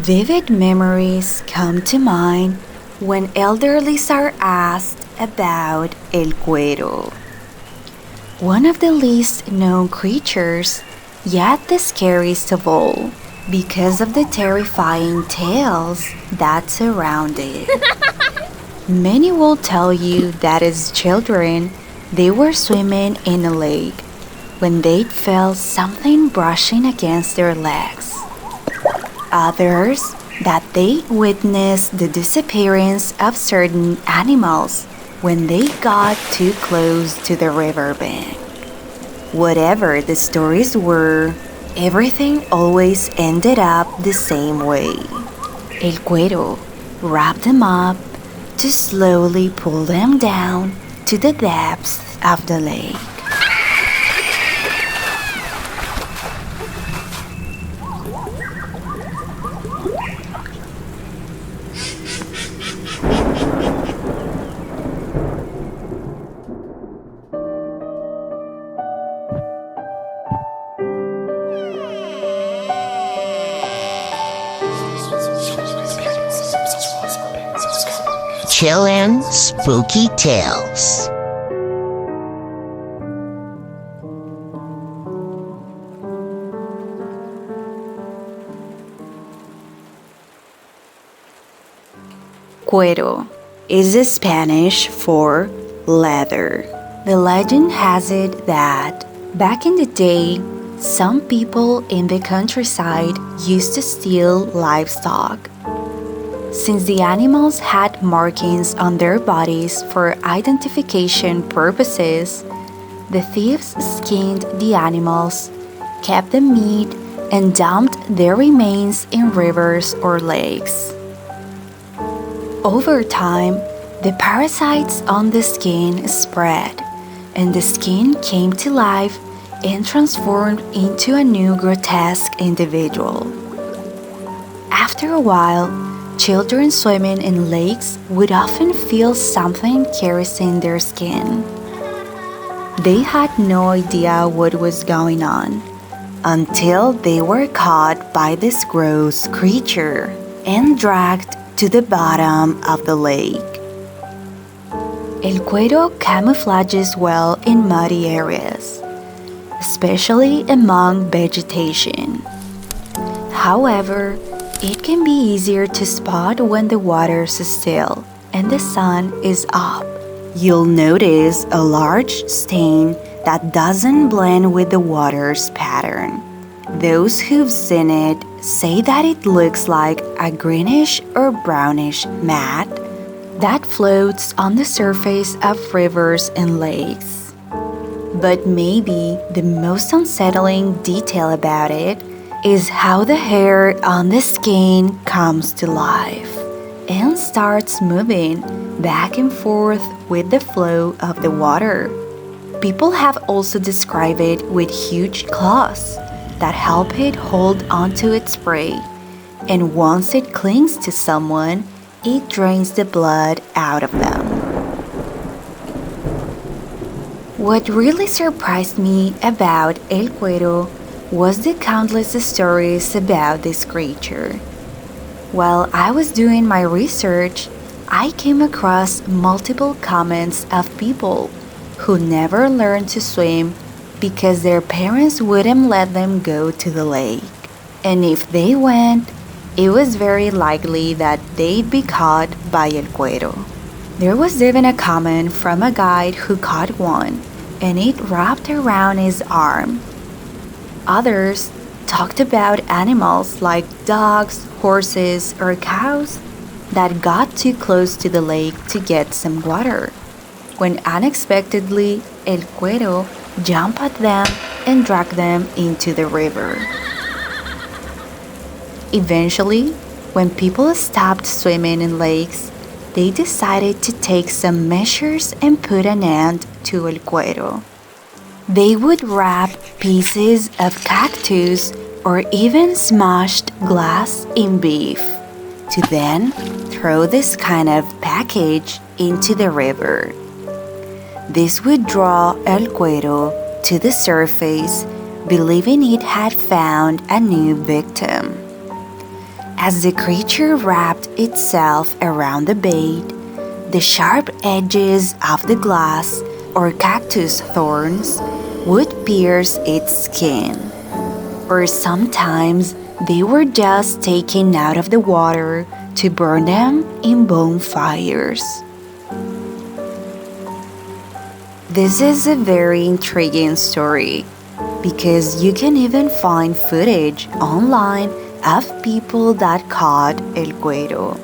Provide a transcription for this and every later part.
Vivid memories come to mind when elderlies are asked about El Cuero, one of the least known creatures, yet the scariest of all, because of the terrifying tales that surround it. Many will tell you that as children, they were swimming in a lake when they felt something brushing against their legs. Others, that they witnessed the disappearance of certain animals when they got too close to the riverbank. Whatever the stories were, everything always ended up the same way. El Cuero wrapped them up to slowly pull them down to the depths of the lake. Chilean Spooky Tales. Cuero is Spanish for leather. The legend has it that back in the day, some people in the countryside used to steal livestock. Since the animals had markings on their bodies for identification purposes, the thieves skinned the animals, kept the meat, and dumped their remains in rivers or lakes. Over time, the parasites on the skin spread, and the skin came to life and transformed into a new grotesque individual. After a while, children swimming in lakes would often feel something caressing their skin. They had no idea what was going on until they were caught by this gross creature and dragged to the bottom of the lake. El Cuero camouflages well in muddy areas, especially among vegetation. However, it can be easier to spot when the water's still and the sun is up. You'll notice a large stain that doesn't blend with the water's pattern. Those who've seen it say that it looks like a greenish or brownish mat that floats on the surface of rivers and lakes. But maybe the most unsettling detail about it is how the hair on the skin comes to life and starts moving back and forth with the flow of the water. People have also described it with huge claws that help it hold onto its prey, and once it clings to someone, it drains the blood out of them. What really surprised me about El Cuero was the countless stories about this creature. While I was doing my research, I came across multiple comments of people who never learned to swim because their parents wouldn't let them go to the lake. And if they went, it was very likely that they'd be caught by El Cuero. There was even a comment from a guide who caught one, and it wrapped around his arm. Others talked about animals like dogs, horses, or cows that got too close to the lake to get some water, when unexpectedly El Cuero jumped at them and dragged them into the river. Eventually, when people stopped swimming in lakes, they decided to take some measures and put an end to El Cuero. They would wrap pieces of cactus or even smashed glass in beef to then throw this kind of package into the river. This would draw El Cuero to the surface, believing it had found a new victim. As the creature wrapped itself around the bait, the sharp edges of the glass or cactus thorns would pierce its skin. Or sometimes they were just taken out of the water to burn them in bonfires. This is a very intriguing story because you can even find footage online of people that caught el cuero.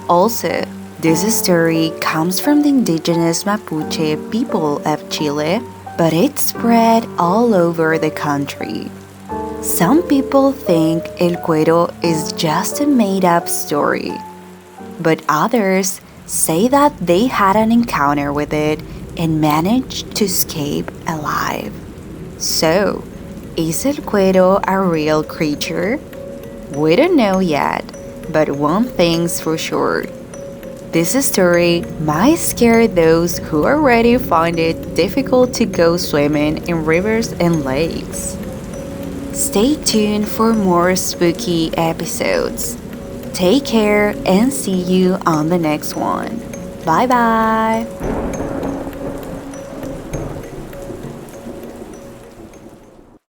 Also, this story comes from the indigenous Mapuche people of Chile, but it spread all over the country. Some people think el cuero is just a made-up story, but others say that they had an encounter with it and managed to escape alive. So, is el cuero a real creature? We don't know yet, but one thing's for sure. This story might scare those who already find it difficult to go swimming in rivers and lakes. Stay tuned for more spooky episodes. Take care and see you on the next one. Bye bye!